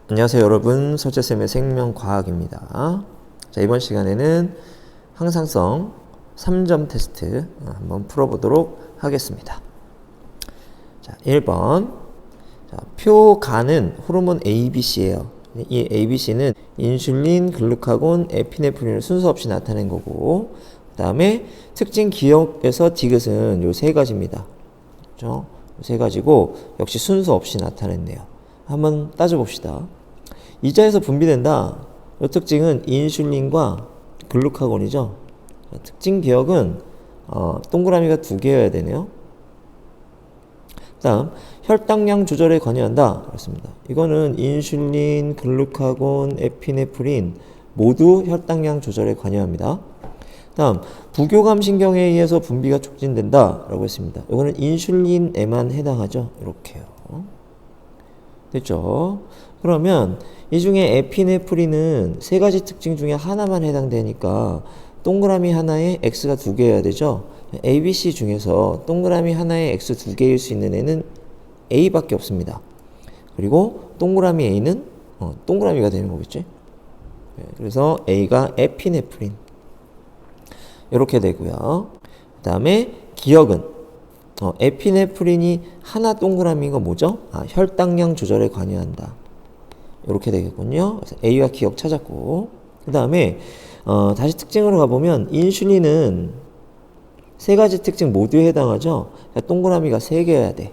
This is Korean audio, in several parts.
안녕하세요 여러분, 서재쌤의 생명과학입니다. 자, 이번 시간에는 항상성 3점 테스트 한번 풀어보도록 하겠습니다. 자, 1번. 자, 표간은 호르몬 ABC예요. 이 ABC는 인슐린, 글루카곤, 에피네프린을 순서 없이 나타낸 거고, 그 다음에 특징 기억에서 디귿은 요 세 가지입니다. 그렇죠? 세 가지고 역시 순서 없이 나타냈네요. 한번 따져봅시다. 이자에서 분비된다. 이 특징은 인슐린과 글루카곤이죠. 특징 기억은 동그라미가 2개여야 되네요. 그 다음 혈당량 조절에 관여한다. 그렇습니다. 이거는 인슐린, 글루카곤, 에피네프린 모두 혈당량 조절에 관여합니다. 다음 부교감 신경에 의해서 분비가 촉진된다 라고 했습니다. 이거는 인슐린에만 해당하죠. 이렇게요. 됐죠? 그러면 이 중에 에피네프린은 세 가지 특징 중에 하나만 해당되니까 동그라미 하나에 X가 2개여야 되죠? ABC 중에서 동그라미 하나에 X 2개일 수 있는 애는 A밖에 없습니다. 그리고 동그라미 A는 동그라미가 되는 거겠지? 그래서 A가 에피네프린 이렇게 되고요. 그 다음에 기억은 에피네프린이 하나 동그라미인 거 뭐죠? 혈당량 조절에 관여한다. 이렇게 되겠군요. 그래서 A와 기억 찾았고, 그 다음에 다시 특징으로 가보면 인슐린은 세 가지 특징 모두에 해당하죠. 동그라미가 3개여야 돼.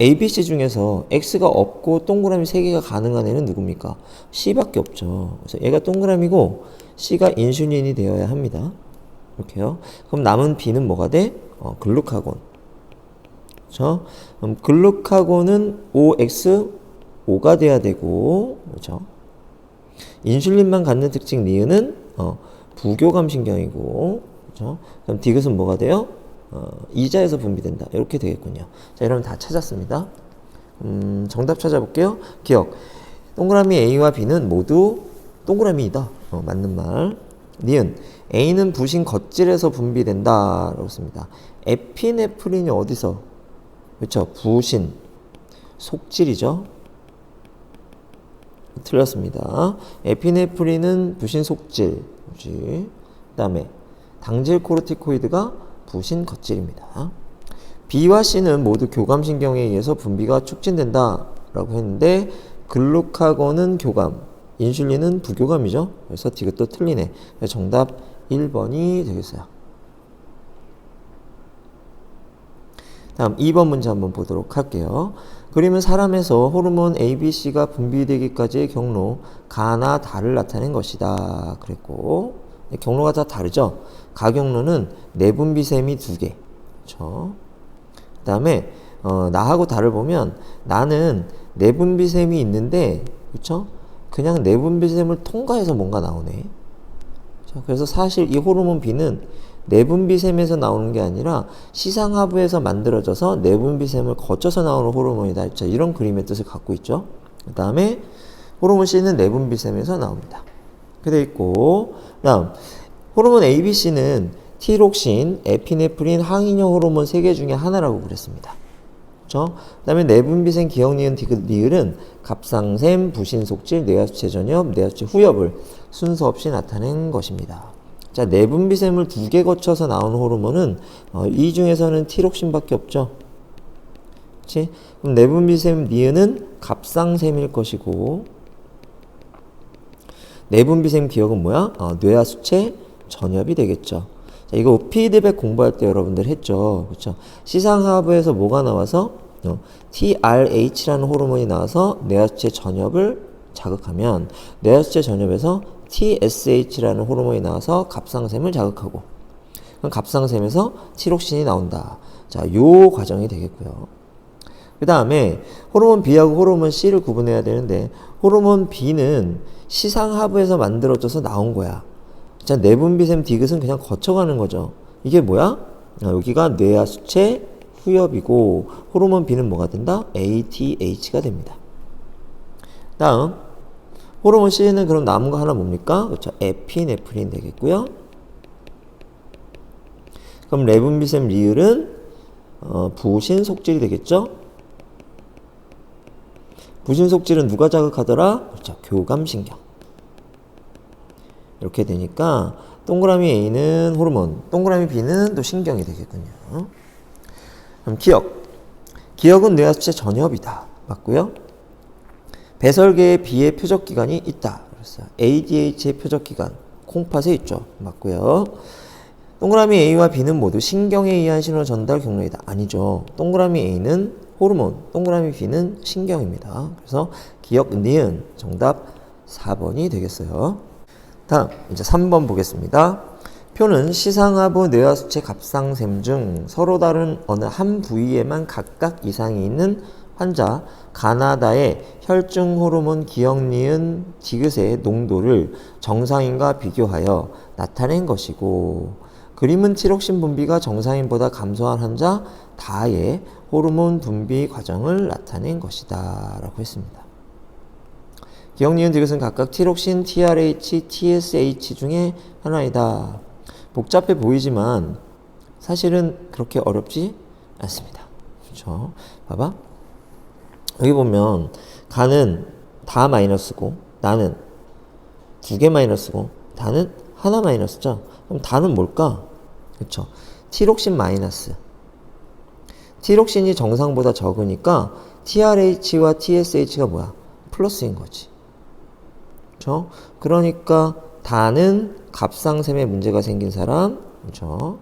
ABC 중에서 X가 없고 동그라미 3개가 가능한 애는 누굽니까? C밖에 없죠. 그래서 얘가 동그라미고 C가 인슐린이 되어야 합니다. 이렇게요. 그럼 남은 B는 뭐가 돼? 글루카곤. 그렇죠? 그럼 글루카곤은 OX5가 돼야 되고, 그렇죠? 인슐린만 갖는 특징 니은은 부교감 신경이고, 그렇죠? 그럼 디귿은 뭐가 돼요? 이자에서 분비된다. 이렇게 되겠군요. 자, 여러분 다 찾았습니다. 정답 찾아볼게요. 기억. 동그라미 A와 B는 모두 동그라미이다. 맞는 말. 니은. A는 부신 겉질에서 분비된다. 라고 씁니다. 에피네프린이 어디서? 그렇죠. 부신. 속질이죠. 틀렸습니다. 에피네프린은 부신 속질. 그 다음에 당질 코르티코이드가 부신 겉질입니다. B와 C는 모두 교감신경에 의해서 분비가 촉진된다 라고 했는데 글루카곤은 교감, 인슐린은 부교감이죠. 그래서 디귿도 틀리네. 그래서 정답 1번이 되겠어요. 다음 2번 문제 한번 보도록 할게요. 그림은 사람에서 호르몬 ABC가 분비되기까지의 경로 가나 다를 나타낸 것이다 그랬고, 경로가 다 다르죠. 가경로는 내분비샘이 2개. 그렇죠? 그 다음에 나하고 다를 보면 나는 내분비샘이 있는데, 그렇죠? 그냥 내분비샘을 통과해서 뭔가 나오네. 자, 그래서 사실 이 호르몬 B는 내분비샘에서 나오는 게 아니라 시상하부에서 만들어져서 내분비샘을 거쳐서 나오는 호르몬이다. 자, 이런 그림의 뜻을 갖고 있죠. 그 다음에 호르몬 C는 내분비샘에서 나옵니다. 이렇게 돼 있고, 다음 호르몬 ABC는 티록신, 에피네프린, 항이뇨 호르몬 3개 중에 하나라고 그랬습니다. 그렇죠? 그 다음에 내분비샘, 기억, 니은, 디귿, 리을은 갑상샘, 부신속질, 뇌하수체 전엽, 뇌하수체 후엽을 순서 없이 나타낸 것입니다. 자, 내분비샘을 2개 거쳐서 나오는 호르몬은 이 중에서는 티록신밖에 없죠. 그렇지? 그럼 내분비샘 니은은 갑상샘일 것이고, 내분비샘 기억은 뭐야? 뇌하수체 전엽이 되겠죠. 자, 이거 피드백 공부할 때 여러분들 했죠. 그렇죠? 시상하부에서 뭐가 나와서 TRH라는 호르몬이 나와서 뇌하수체 전엽을 자극하면 뇌하수체 전엽에서 TSH라는 호르몬이 나와서 갑상샘을 자극하고, 그럼 갑상샘에서 티록신이 나온다. 자, 요 과정이 되겠고요. 그 다음에 호르몬 B하고 호르몬 C를 구분해야 되는데, 호르몬 B는 시상하부에서 만들어져서 나온 거야. 자, 내분비샘 디귿은 그냥 거쳐가는 거죠. 이게 뭐야? 여기가 뇌하수체 후엽이고, 호르몬 B는 뭐가 된다? ATH가 됩니다. 다음 호르몬 C는 그럼 남은 거 하나 뭡니까? 그렇죠. 에피네프린 되겠고요. 그럼 내분비샘 리을은 부신 속질이 되겠죠. 부신속질은 누가 자극하더라? 그렇죠. 교감신경. 이렇게 되니까 동그라미 A는 호르몬, 동그라미 B는 또 신경이 되겠군요. 그럼 기억. 기억은 뇌하수체 전엽이다. 맞고요. 배설계에 B의 표적기관이 있다. 그랬어요. ADH의 표적기관, 콩팥에 있죠. 맞고요. 동그라미 A와 B는 모두 신경에 의한 신호 전달 경로이다. 아니죠. 동그라미 A는 호르몬, 동그라미 B는 신경입니다. 그래서 기억, 니은 정답 4번이 되겠어요. 다음 이제 3번 보겠습니다. 표는 시상하부 뇌하수체 갑상샘 중 서로 다른 어느 한 부위에만 각각 이상이 있는 환자 가나다의 혈중 호르몬 기억 니은 디귿의 농도를 정상인과 비교하여 나타낸 것이고, 그림은 티록신 분비가 정상인보다 감소한 환자 다의 호르몬 분비 과정을 나타낸 것이다 라고 했습니다. 기억 니은 디귿은 각각 티록신, TRH, TSH 중에 하나이다. 복잡해 보이지만 사실은 그렇게 어렵지 않습니다. 그렇죠? 봐봐. 여기 보면 가는 다 마이너스고 나는 두 개 마이너스고 다는 하나 마이너스죠. 그럼 다는 뭘까? 그렇죠. 티록신 마이너스. 티록신이 정상보다 적으니까 TRH와 TSH가 뭐야? 플러스인 거지. 그렇죠? 그러니까 다는 갑상샘에 문제가 생긴 사람. 그렇죠?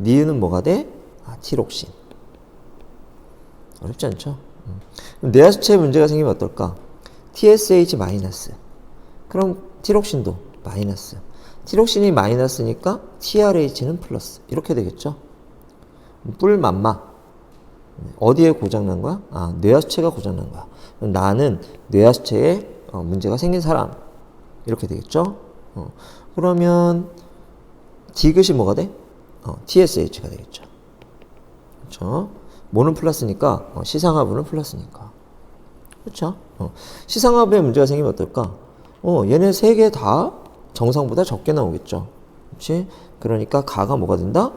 니은은 뭐가 돼? 티록신. 어렵지 않죠? 그럼 뇌하수체에 문제가 생기면 어떨까? TSH 마이너스. 그럼 티록신도 마이너스. 티록신이 마이너스니까 TRH는 플러스. 이렇게 되겠죠? 뿔맘마. 어디에 고장난 거야? 뇌하수체가 고장난 거야. 그럼 나는 뇌하수체에 문제가 생긴 사람. 이렇게 되겠죠? 그러면 디귿이 뭐가 돼? TSH가 되겠죠. 그렇죠? 뭐는 플러스니까 시상하부는 플러스니까. 그렇죠? 시상하부에 문제가 생기면 어떨까? 얘네 세 개 다 정상보다 적게 나오겠죠. 그렇지? 그러니까 가가 뭐가 된다?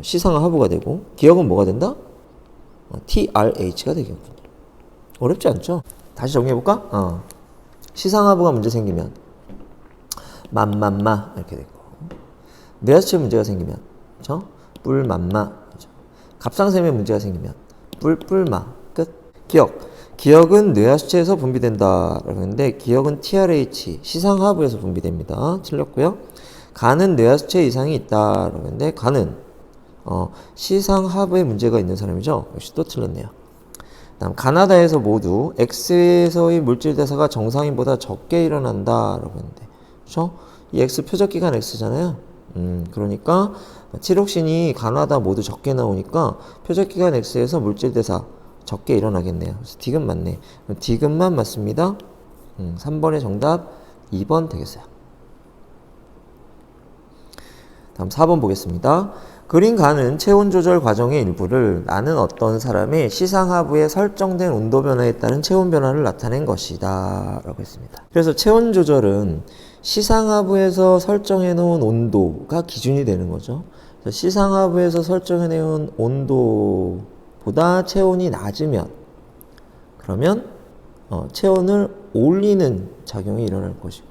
시상하부가 되고, 기억은 뭐가 된다? TRH가 되겠군요. 어렵지 않죠? 다시 정리해볼까? 시상하부가 문제 생기면 맘맘마 이렇게 되고, 뇌하수체 문제가 생기면 그렇죠? 뿔맘마. 그렇죠? 갑상샘에 문제가 생기면 뿔뿔마. 끝. 기억은 뇌하수체에서 분비된다 라고 했는데 기억은 TRH 시상하부에서 분비됩니다. 틀렸고요. 간은 뇌하수체 이상이 있다 라고 했는데 간은 시상하부에 문제가 있는 사람이죠. 역시 또 틀렸네요. 다음 가나다에서 모두 X에서의 물질 대사가 정상인보다 적게 일어난다 라고 했는데, 그렇죠? 이 X 표적기간 X잖아요. 그러니까 티록신이 가나다 모두 적게 나오니까 표적기간 X에서 물질 대사 적게 일어나겠네요. 그래서 디귿 맞네. 디귿만 맞습니다. 3번의 정답 2번 되겠어요. 다음 4번 보겠습니다. 그린 간은 체온 조절 과정의 일부를 나는 어떤 사람의 시상하부에 설정된 온도 변화에 따른 체온 변화를 나타낸 것이다 라고 했습니다. 그래서 체온 조절은 시상하부에서 설정해 놓은 온도가 기준이 되는 거죠. 시상하부에서 설정해 놓은 온도보다 체온이 낮으면 그러면 체온을 올리는 작용이 일어날 것이고,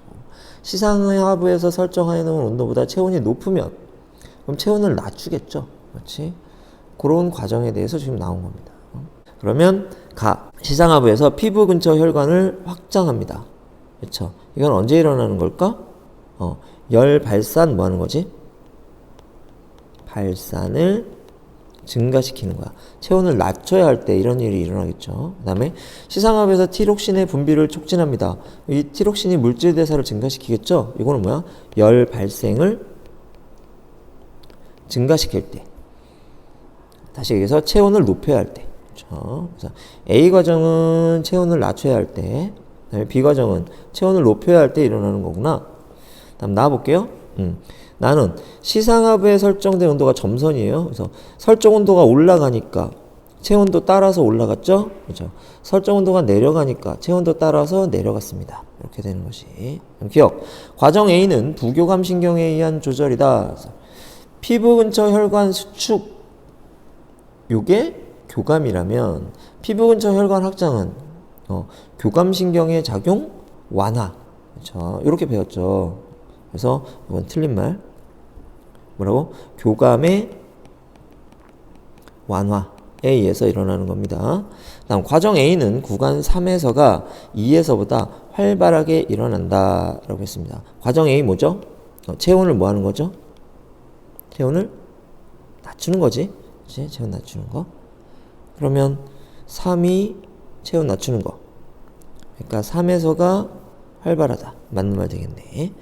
시상하부에서 설정해 놓은 온도보다 체온이 높으면 그럼 체온을 낮추겠죠. 그렇지? 그런 과정에 대해서 지금 나온 겁니다. 그러면 시상하부에서 피부 근처 혈관을 확장합니다. 그렇죠? 이건 언제 일어나는 걸까? 열 발산 뭐 하는 거지? 발산을 증가시키는 거야. 체온을 낮춰야 할 때 이런 일이 일어나겠죠. 그 다음에 시상하부에서 티록신의 분비를 촉진합니다. 이 티록신이 물질 대사를 증가시키겠죠. 이거는 뭐야? 열 발생을 증가시킬 때. 다시 얘기해서 체온을 높여야 할 때. 그렇죠? 그래서 A 과정은 체온을 낮춰야 할 때, 그다음에 B 과정은 체온을 높여야 할 때 일어나는 거구나. 다음 나와볼게요. 나는 시상하부에 설정된 온도가 점선이에요. 그래서 설정 온도가 올라가니까 체온도 따라서 올라갔죠. 그렇죠? 설정 온도가 내려가니까 체온도 따라서 내려갔습니다. 이렇게 되는 것이. 기억. 과정 A는 부교감 신경에 의한 조절이다. 그래서 피부 근처 혈관 수축, 요게 교감이라면 피부 근처 혈관 확장은 교감신경의 작용 완화. 그렇죠. 이렇게 배웠죠. 그래서 이건 틀린 말. 뭐라고? 교감의 완화에 의해서 일어나는 겁니다. 다음 과정 A는 구간 3에서가 2에서보다 활발하게 일어난다 라고 했습니다. 과정 A 뭐죠? 체온을 뭐 하는 거죠? 체온을 낮추는 거지. 그치? 체온 낮추는 거. 그러면 3이 체온 낮추는 거. 그러니까 3에서가 활발하다. 맞는 말 되겠네.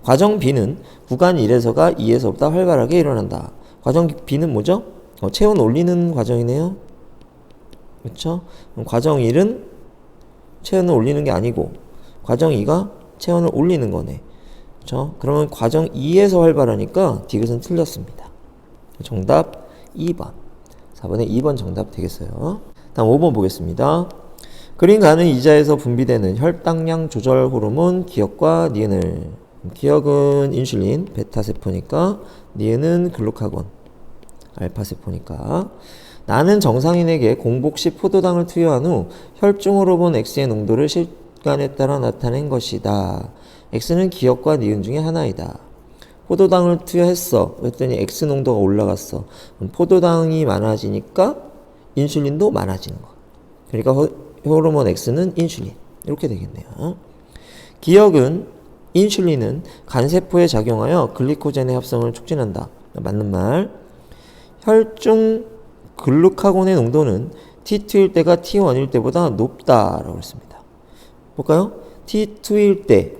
과정 B는 구간 1에서가 2에서보다 활발하게 일어난다. 과정 B는 뭐죠? 체온 올리는 과정이네요. 그렇죠? 그럼 과정 1은 체온을 올리는 게 아니고 과정 2가 체온을 올리는 거네. 그렇죠? 그러면 과정 2에서 활발하니까 디귿은 틀렸습니다. 정답 2번. 4번에 2번 정답 되겠어요. 다음 5번 보겠습니다. 그린 가는 이자에서 분비되는 혈당량 조절 호르몬 기억과 니은을. 기억은 인슐린, 베타세포니까 니은은 글루카곤, 알파세포니까. 나는 정상인에게 공복 시 포도당을 투여한 후 혈중 호르몬 X의 농도를 시간에 따라 나타낸 것이다. X는 기억과 니은 중에 하나이다. 포도당을 투여했어. 그랬더니 X 농도가 올라갔어. 포도당이 많아지니까 인슐린도 많아지는 거. 그러니까 호르몬 X는 인슐린. 이렇게 되겠네요. 기억은 인슐린은 간세포에 작용하여 글리코젠의 합성을 촉진한다. 맞는 말. 혈중 글루카곤의 농도는 T2일 때가 T1일 때보다 높다라고 했습니다. 볼까요? T2일 때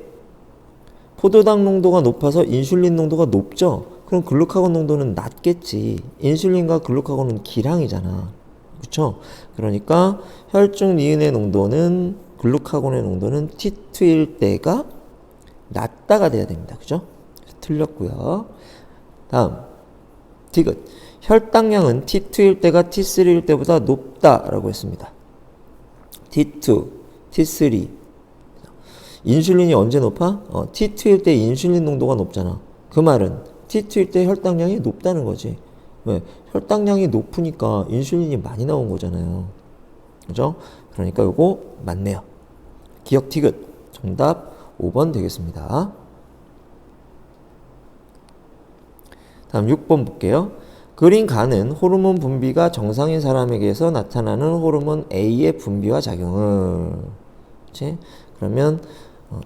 포도당 농도가 높아서 인슐린 농도가 높죠? 그럼 글루카곤 농도는 낮겠지. 인슐린과 글루카곤은 기량이잖아. 그렇죠? 그러니까 혈중 니은의 농도는 글루카곤의 농도는 T2일 때가 낮다가 돼야 됩니다. 그죠? 틀렸고요. 다음 디귿. 혈당량은 T2일 때가 T3일 때보다 높다라고 했습니다. T2, T3. 인슐린이 언제 높아? T2일 때 인슐린 농도가 높잖아. 그 말은 T2일 때 혈당량이 높다는 거지. 왜? 혈당량이 높으니까 인슐린이 많이 나온 거잖아요. 그죠? 그러니까 요거 맞네요. 기억 티귿. 정답 5번 되겠습니다. 다음 6번 볼게요. 그린 가는 호르몬 분비가 정상인 사람에게서 나타나는 호르몬 A의 분비와 작용을. 그렇지? 그러면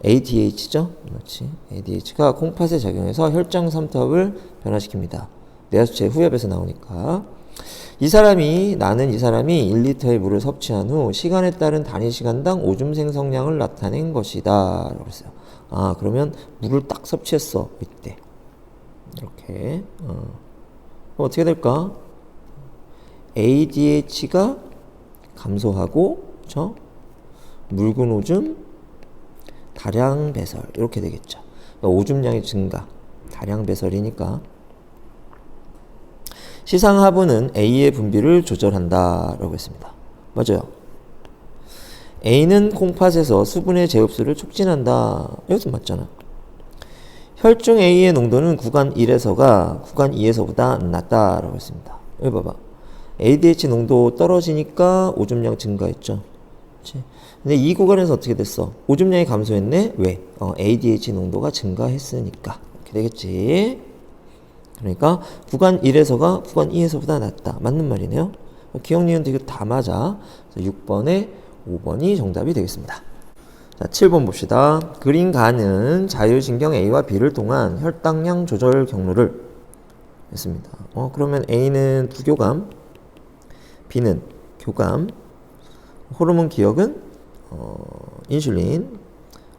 ADH죠? 그렇지. ADH가 콩팥에 작용해서 혈장 삼투압을 변화시킵니다. 뇌하수체 후엽에서 나오니까. 나는 이 사람이 1리터의 물을 섭취한 후 시간에 따른 단위 시간당 오줌 생성량을 나타낸 것이다. 라고 했어요. 아, 그러면 물을 딱 섭취했어. 이때. 이렇게. 그럼 어떻게 될까? ADH가 감소하고, 그쵸? 묽은 오줌, 다량 배설. 이렇게 되겠죠. 그러니까 오줌량의 증가. 다량 배설이니까. 시상하부는 A의 분비를 조절한다 라고 했습니다. 맞아요. A는 콩팥에서 수분의 재흡수를 촉진한다. 이것도 맞잖아. 혈중 A의 농도는 구간 1에서가 구간 2에서보다 낮다 라고 했습니다. 여기 봐봐. ADH 농도 떨어지니까 오줌량 증가했죠. 그치? 근데 이 구간에서 어떻게 됐어? 오줌량이 감소했네? 왜? ADH 농도가 증가했으니까. 이렇게 되겠지. 그러니까 구간 1에서가 구간 2에서보다 낮다. 맞는 말이네요. 기억, 니은, 디귿 다 맞아. 6번에 5번이 정답이 되겠습니다. 자, 7번 봅시다. 그린 가는 자율신경 A와 B를 통한 혈당량 조절 경로를 했습니다. 그러면 A는 부교감, B는 교감, 호르몬 기억은 인슐린,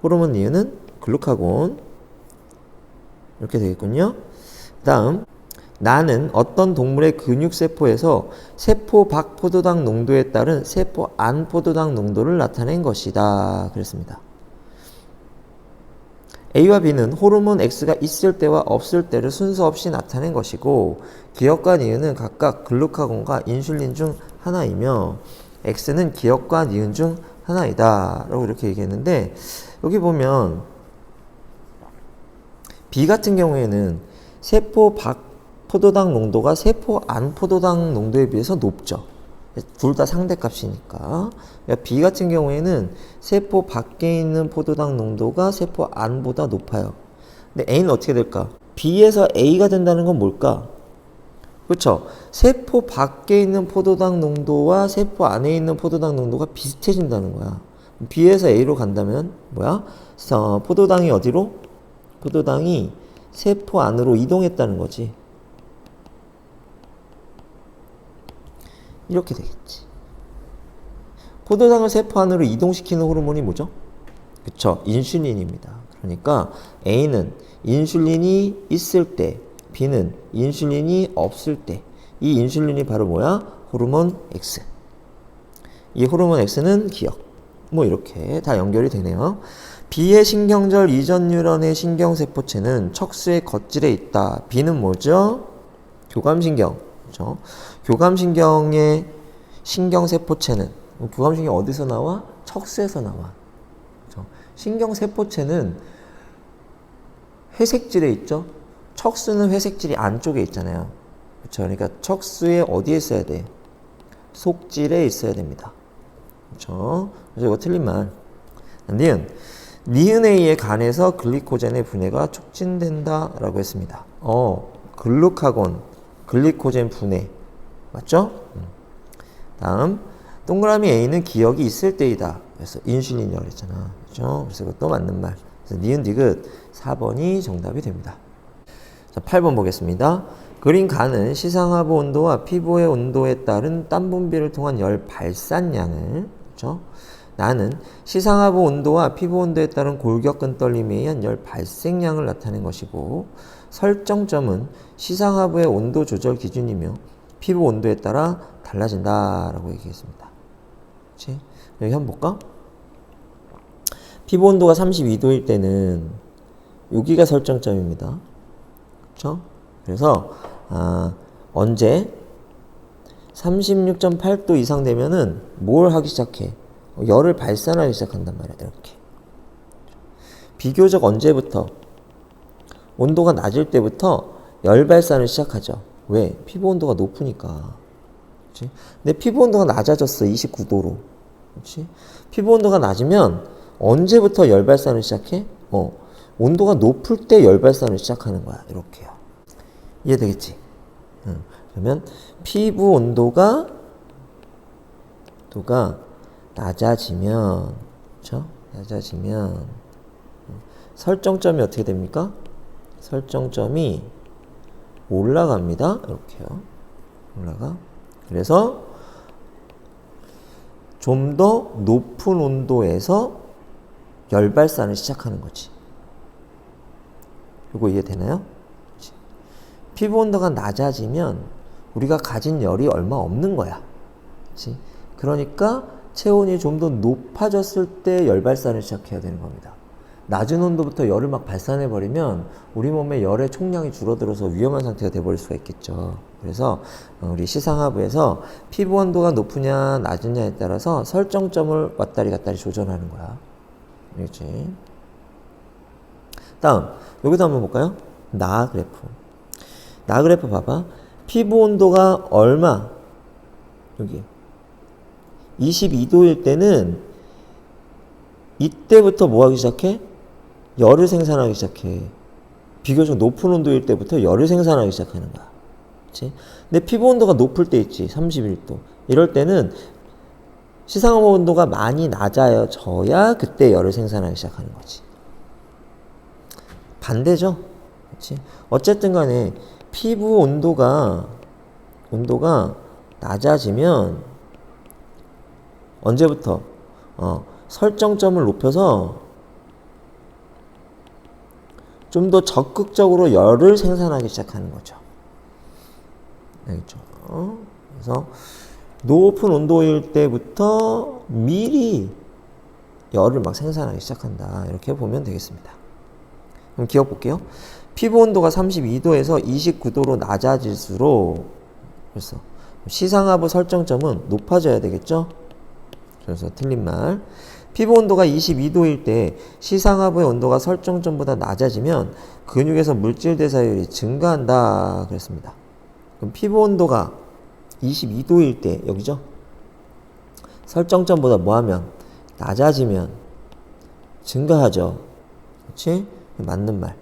호르몬 니은은 글루카곤. 이렇게 되겠군요. 다음, 나는 어떤 동물의 근육세포에서 세포 밖 포도당 농도에 따른 세포 안 포도당 농도를 나타낸 것이다. 그랬습니다. A와 B는 호르몬 X가 있을 때와 없을 때를 순서 없이 나타낸 것이고, 기억과 니은은 각각 글루카곤과 인슐린 중 하나이며 X는 기억과 니은 중 하나이다 라고 이렇게 얘기했는데, 여기 보면 B 같은 경우에는 세포 밖 포도당 농도가 세포 안 포도당 농도에 비해서 높죠. 둘 다 상대값이니까. 그러니까 B 같은 경우에는 세포 밖에 있는 포도당 농도가 세포 안보다 높아요. 근데 A는 어떻게 될까? B에서 A가 된다는 건 뭘까? 그렇죠? 세포 밖에 있는 포도당 농도와 세포 안에 있는 포도당 농도가 비슷해진다는 거야. B에서 A로 간다면 뭐야? 포도당이 어디로? 포도당이 세포 안으로 이동했다는 거지. 이렇게 되겠지. 포도당을 세포 안으로 이동시키는 호르몬이 뭐죠? 그쵸? 인슐린입니다. 그러니까 A는 인슐린이 있을 때, B는 인슐린이 없을 때, 이 인슐린이 바로 뭐야? 호르몬 X. 이 호르몬 X는 기억. 뭐 이렇게 다 연결이 되네요. B의 신경절 이전 뉴런의 신경세포체는 척수의 겉질에 있다. B는 뭐죠? 교감신경. 그렇죠? 교감신경의 신경세포체는, 교감신경 어디서 나와? 척수에서 나와. 그렇죠? 신경세포체는 회색질에 있죠? 척수는 회색질이 안쪽에 있잖아요. 그렇죠? 그러니까 척수에 어디에 있어야 돼? 속질에 있어야 됩니다. 그렇죠? 그래서 이거 틀린 말. 니은에 의해 간에서 글리코젠의 분해가 촉진된다라고 했습니다. 글루카곤, 글리코젠 분해. 맞죠? 다음, 동그라미 A는 기억이 있을 때이다. 그래서 인슐린이라고 그랬잖아. 그렇죠? 그래서 이것도 맞는 말. 그래서 니은 디귿 4번이 정답이 됩니다. 자, 8번 보겠습니다. 그린 간은 시상하부 온도와 피부의 온도에 따른 땀 분비를 통한 열 발산량을, 그렇죠? 나는 시상하부 온도와 피부 온도에 따른 골격근 떨림에 의한 열 발생량을 나타낸 것이고, 설정점은 시상하부의 온도 조절 기준이며 피부 온도에 따라 달라진다라고 얘기했습니다. 그렇지? 여기 한번 볼까? 피부 온도가 32도일 때는 여기가 설정점입니다. 그렇죠? 그래서 언제 36.8도 이상 되면은 뭘 하기 시작해? 열을 발산하기 시작한단 말이야. 이렇게. 비교적 언제부터? 온도가 낮을 때부터 열 발산을 시작하죠. 왜? 피부 온도가 높으니까. 그렇지? 근데 피부 온도가 낮아졌어. 29도로. 그렇지? 피부 온도가 낮으면 언제부터 열 발산을 시작해? 온도가 높을 때 열 발산을 시작하는 거야. 이렇게요. 이해되겠지? 그러면 피부 온도가 낮아지면, 그렇죠? 낮아지면 설정점이 어떻게 됩니까? 설정점이 올라갑니다. 이렇게요. 올라가. 그래서 좀 더 높은 온도에서 열 발산을 시작하는 거지. 이거 이해되나요? 그치? 피부 온도가 낮아지면 우리가 가진 열이 얼마 없는 거야. 그치? 그러니까 체온이 좀 더 높아졌을 때 열 발산을 시작해야 되는 겁니다. 낮은 온도부터 열을 막 발산해버리면 우리 몸의 열의 총량이 줄어들어서 위험한 상태가 돼버릴 수가 있겠죠. 그래서 우리 시상하부에서 피부 온도가 높으냐 낮으냐에 따라서 설정점을 왔다리 갔다리 조절하는 거야. 알겠지? 다음, 여기도 한번 볼까요? 나 그래프. 나 그래프 봐봐. 피부 온도가 얼마? 여기 22도일 때는 이때부터 뭐 하기 시작해? 열을 생산하기 시작해. 비교적 높은 온도일 때부터 열을 생산하기 시작하는 거야. 그치? 근데 피부 온도가 높을 때 있지. 31도. 이럴 때는 시상하부 온도가 많이 낮아져야 그때 열을 생산하기 시작하는 거지. 반대죠. 그치? 어쨌든 간에 피부 온도가 낮아지면 언제부터? 설정점을 높여서 좀 더 적극적으로 열을 생산하기 시작하는 거죠. 알겠죠? 그래서 높은 온도일 때부터 미리 열을 막 생산하기 시작한다. 이렇게 보면 되겠습니다. 그럼 기억 볼게요. 피부 온도가 32도에서 29도로 낮아질수록 그래서 시상하부 설정점은 높아져야 되겠죠? 그래서 틀린 말. 피부 온도가 22도일 때 시상하부의 온도가 설정점보다 낮아지면 근육에서 물질 대사율이 증가한다 그랬습니다. 그럼 피부 온도가 22도일 때 여기죠? 설정점보다 뭐하면? 낮아지면 증가하죠. 그렇지? 맞는 말.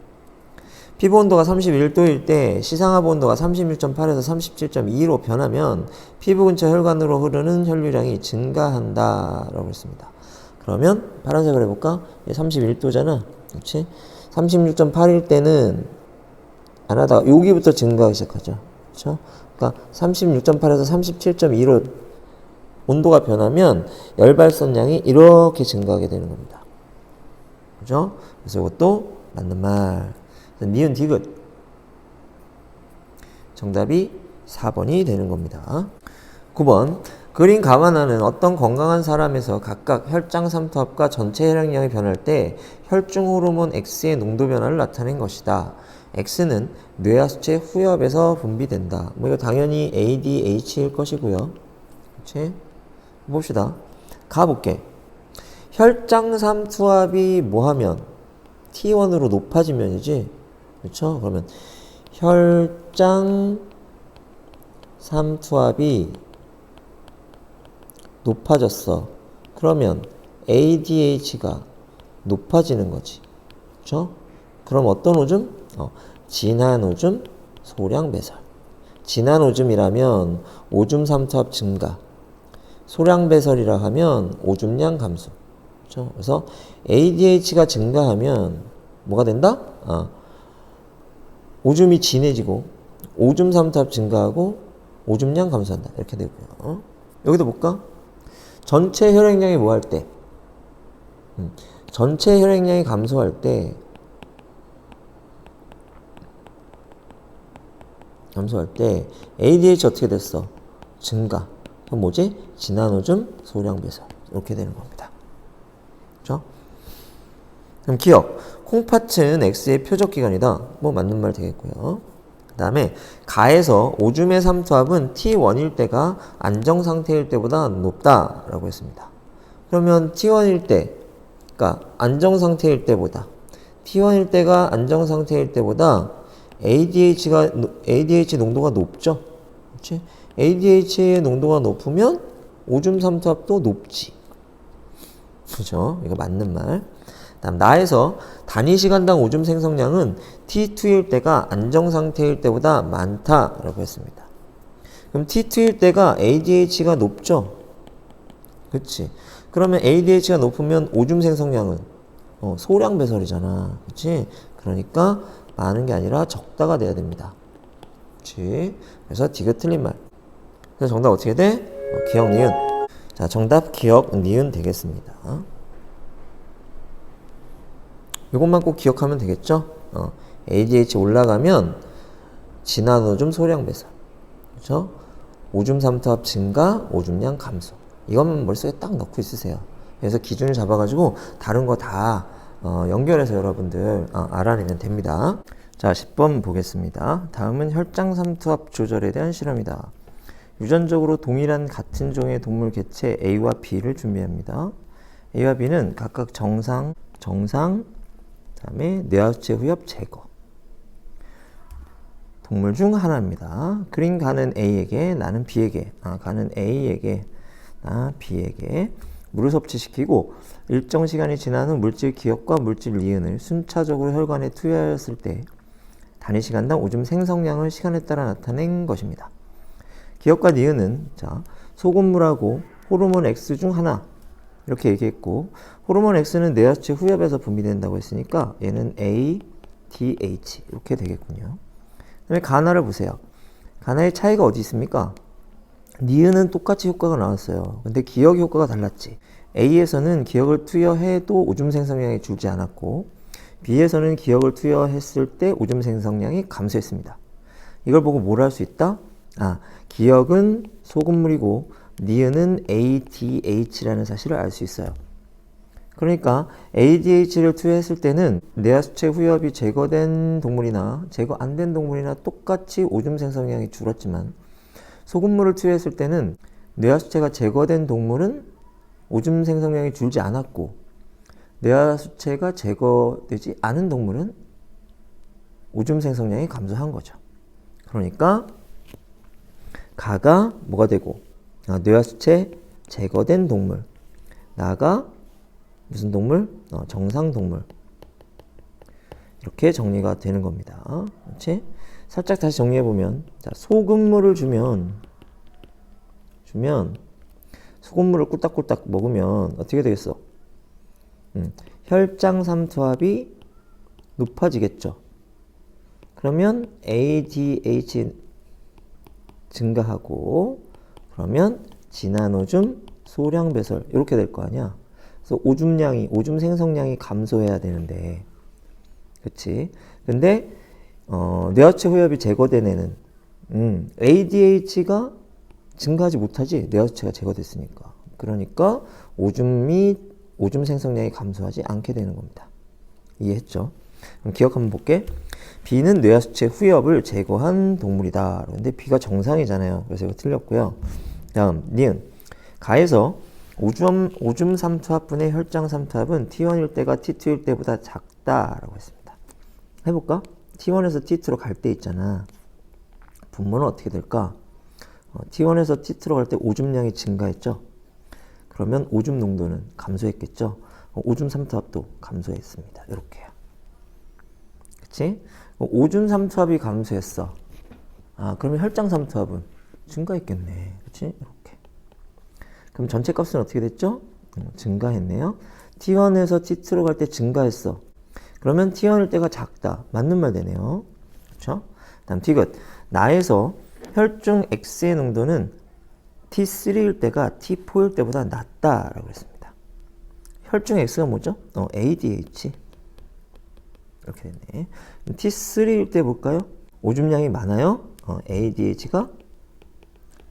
피부 온도가 31도일 때 시상하부 온도가 36.8에서 37.2로 변하면 피부 근처 혈관으로 흐르는 혈류량이 증가한다 라고 했습니다. 그러면 파란색으로 해볼까? 31도잖아. 그렇지? 36.8일 때는 안 하다가 여기부터 증가하기 시작하죠. 그렇죠? 그러니까 36.8에서 37.2로 온도가 변하면 열발산량이 이렇게 증가하게 되는 겁니다. 그죠? 그래서 이것도 맞는 말. 니은 디귿. 정답이 4번이 되는 겁니다. 9번. 그린 감안하는 어떤 건강한 사람에서 각각 혈장 삼투압과 전체 혈액량이 변할 때 혈중 호르몬 X의 농도 변화를 나타낸 것이다. X는 뇌하수체 후엽에서 분비된다. 뭐 이거 당연히 ADH일 것이고요. 그렇지? 봅시다. 가볼게. 혈장 삼투압이 뭐하면? T1으로 높아지면이지. 그렇죠? 그러면 혈장 삼투압이 높아졌어. 그러면 ADH가 높아지는 거지. 그렇죠? 그럼 어떤 오줌? 진한 오줌, 소량 배설. 진한 오줌이라면 오줌 삼투압 증가. 소량 배설이라 하면 오줌량 감소. 그렇죠? 그래서 ADH가 증가하면 뭐가 된다? 오줌이 진해지고 오줌 삼투압 증가하고 오줌량 감소한다. 이렇게 되고요. 여기도 볼까? 전체 혈액량이 뭐 할 때? 전체 혈액량이 감소할 때 ADH 어떻게 됐어? 증가. 그럼 뭐지? 진한 오줌, 소량 배설. 이렇게 되는 겁니다. 그렇죠? 그럼 기억. 콩팥은 X의 표적 기관이다. 뭐 맞는 말 되겠고요. 그 다음에 가에서 오줌의 삼투압은 T1일 때가 안정 상태일 때보다 높다라고 했습니다. 그러면 T1일 때, 그러니까 안정 상태일 때보다 T1일 때가 안정 상태일 때보다 ADH 농도가 높죠. 그렇지? ADH의 농도가 높으면 오줌 삼투압도 높지. 그죠? 이거 맞는 말. 다음 나에서 단위 시간당 오줌 생성량은 T2일 때가 안정 상태일 때보다 많다라고 했습니다. 그럼 T2일 때가 ADH가 높죠? 그치? 그러면 ADH가 높으면 오줌 생성량은 소량 배설이잖아. 그치? 그러니까 많은 게 아니라 적다가 돼야 됩니다. 그치? 그래서 디귿 틀린 말. 그래서 정답 어떻게 돼? 기억, 니은. 자, 정답 기억, 니은 되겠습니다. 이것만 꼭 기억하면 되겠죠? ADH 올라가면 진한 오줌 소량 배설. 그렇죠? 오줌 삼투압 증가, 오줌량 감소. 이것만 머릿속에 딱 넣고 있으세요. 그래서 기준을 잡아가지고 다른 거 다 연결해서 여러분들 알아내면 됩니다. 자, 10번 보겠습니다. 다음은 혈장 삼투압 조절에 대한 실험이다. 유전적으로 동일한 같은 종의 동물 개체 A와 B를 준비합니다. A와 B는 각각 정상, 그다음에 뇌하수체 후엽 제거. 동물 중 하나입니다. 그린 가는 A에게, 나는 B에게, 가는 A에게, 나 B에게 물을 섭취시키고 일정 시간이 지난 후 물질 기억과 물질 이은을 순차적으로 혈관에 투여하였을 때 단위 시간당 오줌 생성량을 시간에 따라 나타낸 것입니다. 기억과 니은은 소금물하고 호르몬 X 중 하나 이렇게 얘기했고, 호르몬 X는 뇌하수체 후엽에서 분비된다고 했으니까 얘는 ADH 이렇게 되겠군요. 그 다음에 가나를 보세요. 가나의 차이가 어디 있습니까? 니은은 똑같이 효과가 나왔어요. 근데 기억 효과가 달랐지. A에서는 기억을 투여해도 오줌 생성량이 줄지 않았고 B에서는 기억을 투여했을 때 오줌 생성량이 감소했습니다. 이걸 보고 뭘 할 수 있다? 기억은 소금물이고 니은은 ADH라는 사실을 알 수 있어요. 그러니까 ADH를 투여했을 때는 뇌하수체 후엽이 제거된 동물이나 제거 안 된 동물이나 똑같이 오줌 생성량이 줄었지만 소금물을 투여했을 때는 뇌하수체가 제거된 동물은 오줌 생성량이 줄지 않았고 뇌하수체가 제거되지 않은 동물은 오줌 생성량이 감소한 거죠. 그러니까 가가 뭐가 되고 뇌하수체 제거된 동물. 나가 무슨 동물? 정상 동물. 이렇게 정리가 되는 겁니다. 그렇지? 살짝 다시 정리해보면, 자, 소금물을 주면 소금물을 꿀딱꿀딱 먹으면 어떻게 되겠어? 혈장삼투압이 높아지겠죠. 그러면 ADH 증가하고, 그러면 진한 오줌, 소량 배설 이렇게 될 거 아니야. 그래서 오줌 생성량이 감소해야 되는데, 그치? 근데 뇌하체 후엽이 제거된 애는 ADH가 증가하지 못하지, 뇌하체가 제거됐으니까. 그러니까 오줌 생성량이 감소하지 않게 되는 겁니다. 이해했죠? 그럼 기억 한번 볼게. B는 뇌하체 후엽을 제거한 동물이다. 근데 B가 정상이잖아요. 그래서 이거 틀렸고요. 다음 니은 가에서 오줌 삼투압분의 혈장 삼투압은 T1일 때가 T2일 때보다 작다라고 했습니다. 해볼까? T1에서 T2로 갈 때 있잖아. 분모는 어떻게 될까? T1에서 T2로 갈 때 오줌량이 증가했죠. 그러면 오줌 농도는 감소했겠죠. 오줌 삼투압도 감소했습니다. 이렇게요. 그치? 오줌 삼투압이 감소했어. 그러면 혈장 삼투압은 증가했겠네. 그치? 이렇게. 그럼 전체 값은 어떻게 됐죠? 증가했네요. T1에서 T2로 갈 때 증가했어. 그러면 T1일 때가 작다. 맞는 말 되네요. 그렇죠? 다음 T긋. 나에서 혈중 X의 농도는 T3일 때가 T4일 때보다 낮다라고 했습니다. 혈중 X가 뭐죠? ADH. 이렇게 됐네. T3일 때 볼까요? 오줌량이 많아요. ADH가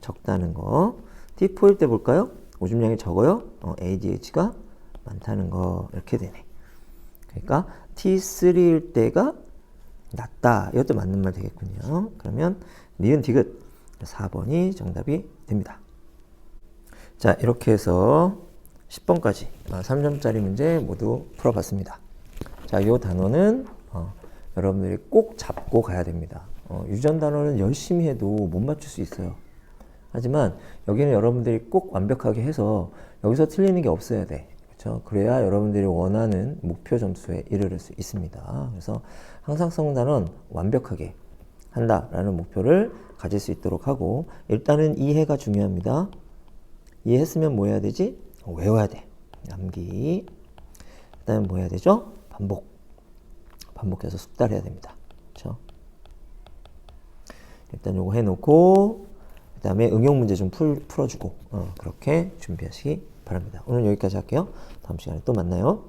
적다는 거. T4일 때 볼까요? 오줌량이 적어요. ADH가 많다는 거. 이렇게 되네. 그러니까 T3일 때가 낮다. 이것도 맞는 말 되겠군요. 그러면 니은 디귿 4번이 정답이 됩니다. 자, 이렇게 해서 10번까지 3점짜리 문제 모두 풀어봤습니다. 자, 이 단어는 여러분들이 꼭 잡고 가야 됩니다. 유전 단어는 열심히 해도 못 맞출 수 있어요. 하지만 여기는 여러분들이 꼭 완벽하게 해서 여기서 틀리는 게 없어야 돼. 그렇죠? 그래야 여러분들이 원하는 목표 점수에 이르를 수 있습니다. 그래서 항상성 단어는 완벽하게 한다라는 목표를 가질 수 있도록 하고, 일단은 이해가 중요합니다. 이해했으면 뭐 해야 되지? 외워야 돼. 암기. 그 다음에 뭐 해야 되죠? 반복해서 숙달해야 됩니다. 그렇죠? 일단 요거 해놓고 그 다음에 응용 문제 좀 풀어주고 그렇게 준비하시기 바랍니다. 오늘 여기까지 할게요. 다음 시간에 또 만나요.